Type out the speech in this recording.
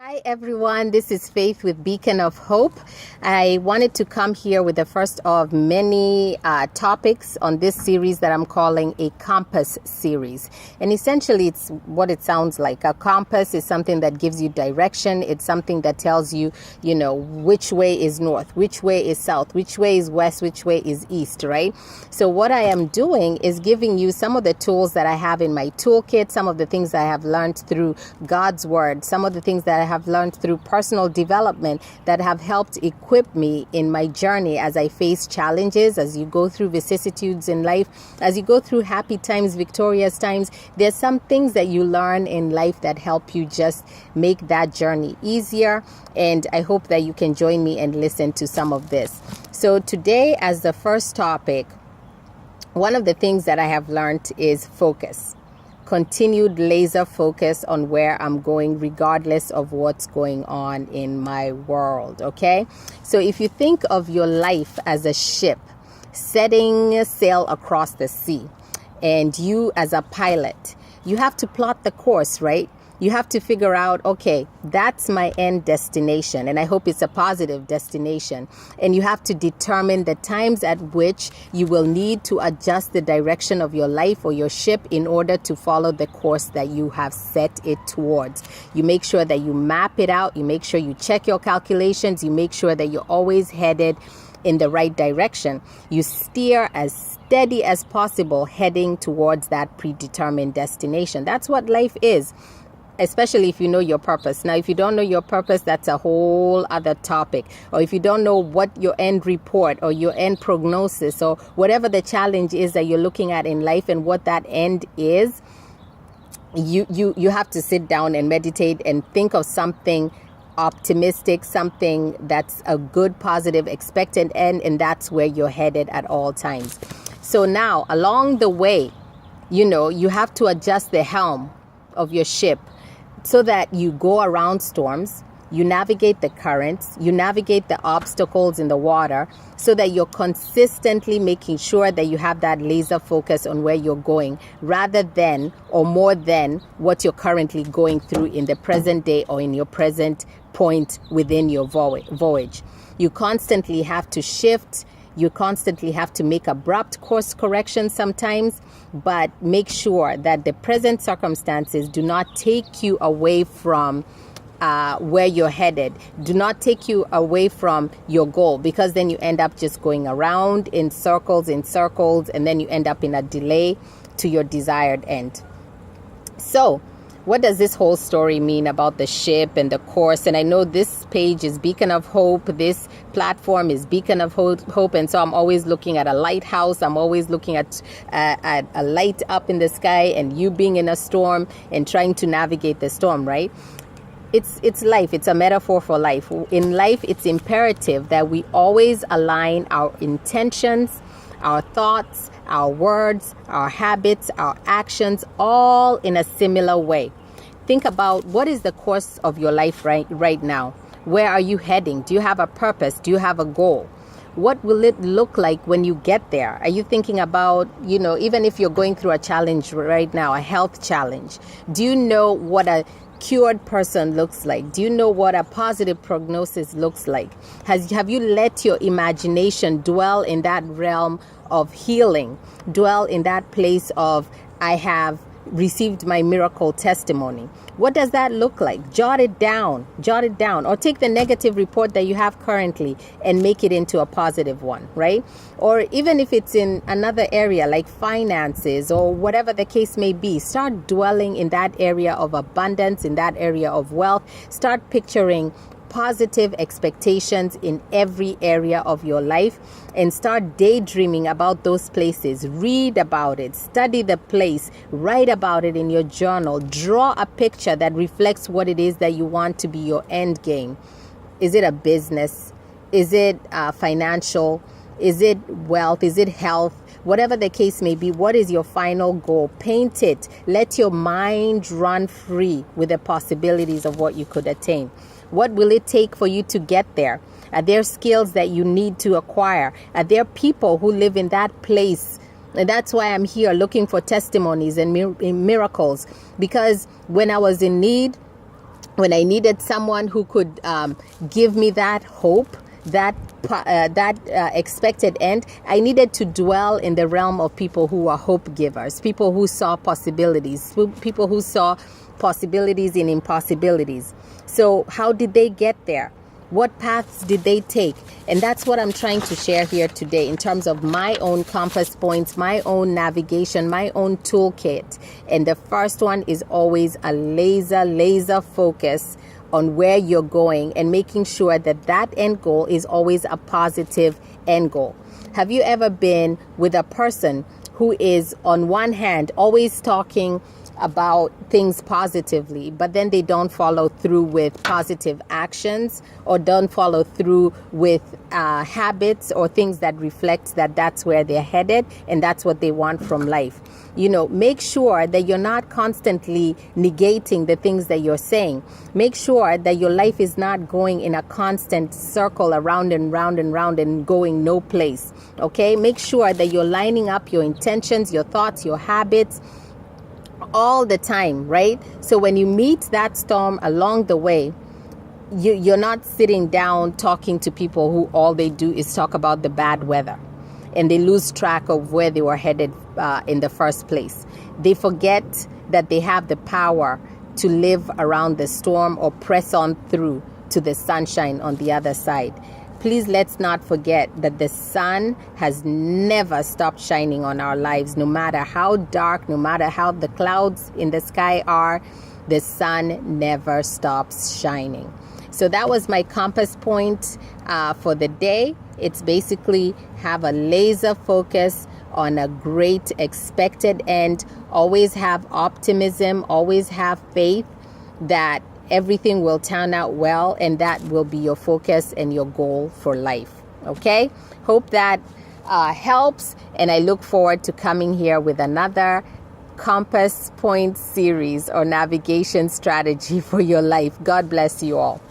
Hi everyone, this is Faith with Beacon of Hope. I wanted to come here with the first of many topics on this series that I'm calling a compass series. And essentially it's what it sounds like. A compass is something that gives you direction. It's something that tells you, which way is north, which way is south, which way is west, which way is east, right? So what I am doing is giving you some of the tools that I have in my toolkit, some of the things I have learned through God's word, some of the things that I have learned through personal development that have helped equip me in my journey as I face challenges, as you go through vicissitudes in life, as you go through happy times, victorious times. There's some things that you learn in life that help you just make that journey easier. And I hope that you can join me and listen to some of this. So today, as the first topic, one of the things that I have learned is focus. Continued laser focus on where I'm going, regardless of what's going on in my world. Okay. So if you think of your life as a ship setting sail across the sea, and you as a pilot, you have to plot the course, right? You have to figure out, okay, that's my end destination. And I hope it's a positive destination. And you have to determine the times at which you will need to adjust the direction of your life or your ship in order to follow the course that you have set it towards. You make sure that you map it out. You make sure you check your calculations. You make sure that you're always headed in the right direction. You steer as steady as possible, heading towards that predetermined destination. That's what life is. Especially if you know your purpose. Now, if you don't know your purpose, that's a whole other topic. Or if you don't know what your end report or your end prognosis or whatever the challenge is that you're looking at in life and what that end is, you have to sit down and meditate and think of something optimistic, something that's a good, positive, expected end, and that's where you're headed at all times. So now, along the way, you have to adjust the helm of your ship so that you go around storms, you navigate the currents, you navigate the obstacles in the water, so that you're consistently making sure that you have that laser focus on where you're going, rather than or more than what you're currently going through in the present day or in your present point within your voyage. You constantly have to shift. You constantly have to make abrupt course corrections sometimes, but make sure that the present circumstances do not take you away from where you're headed. Do not take you away from your goal, because then you end up just going around in circles, and then you end up in a delay to your desired end. So, what does this whole story mean about the ship and the course? And I know this page is Beacon of Hope. This platform is Beacon of Hope. And so I'm always looking at a lighthouse. I'm always looking at a light up in the sky, and you being in a storm and trying to navigate the storm, right? It's life. It's a metaphor for life. In life, it's imperative that we always align our intentions, our thoughts, our words, our habits, our actions, all in a similar way. Think about, what is the course of your life right now? Where are you heading? Do you have a purpose? Do you have a goal? What will it look like when you get there? Are you thinking about, even if you're going through a challenge right now, a health challenge, do you know what a cured person looks like? Do you know what a positive prognosis looks like? Have you let your imagination dwell in that realm of healing, dwell in that place of, I have received my miracle testimony? What does that look like? Jot it down, or take the negative report that you have currently and make it into a positive one, right? Or even if it's in another area like finances or whatever the case may be, start dwelling in that area of abundance, in that area of wealth. Start picturing positive expectations in every area of your life, and start daydreaming about those places. Read about it, study the place, write about it in your journal. Draw a picture that reflects what it is that you want to be your end game. Is it a business? Is it financial? Is it wealth? Is it health? Whatever the case may be, what is your final goal? Paint it. Let your mind run free with the possibilities of what you could attain. What will it take for you to get there? Are there skills that you need to acquire? Are there people who live in that place? And that's why I'm here looking for testimonies and miracles. Because when I was in need, when I needed someone who could give me that hope, that expected end, I needed to dwell in the realm of people who are hope givers, people who saw possibilities, people who saw possibilities in impossibilities. So how did they get there? What paths did they take? And that's what I'm trying to share here today in terms of my own compass points, my own navigation, my own toolkit. And the first one is always a laser focus on where you're going and making sure that that end goal is always a positive end goal. Have you ever been with a person who is on one hand always talking about things positively, but then they don't follow through with positive actions, or don't follow through with habits or things that reflect that that's where they're headed and that's what they want from life? Make sure that you're not constantly negating the things that you're saying. Make sure that your life is not going in a constant circle around and round and round and going no place. Okay? Make sure that you're lining up your intentions, your thoughts, your habits all the time, right? So when you meet that storm along the way, you're not sitting down talking to people who all they do is talk about the bad weather, and they lose track of where they were headed in the first place. They forget that they have the power to live around the storm or press on through to the sunshine on the other side. Please, let's not forget that the sun has never stopped shining on our lives. No matter how dark, no matter how the clouds in the sky are, the sun never stops shining. So that was my compass point for the day. It's basically have a laser focus on a great expected end. Always have optimism, always have faith that everything will turn out well, and that will be your focus and your goal for life. Okay? Hope that helps, and I look forward to coming here with another compass point series or navigation strategy for your life. God bless you all.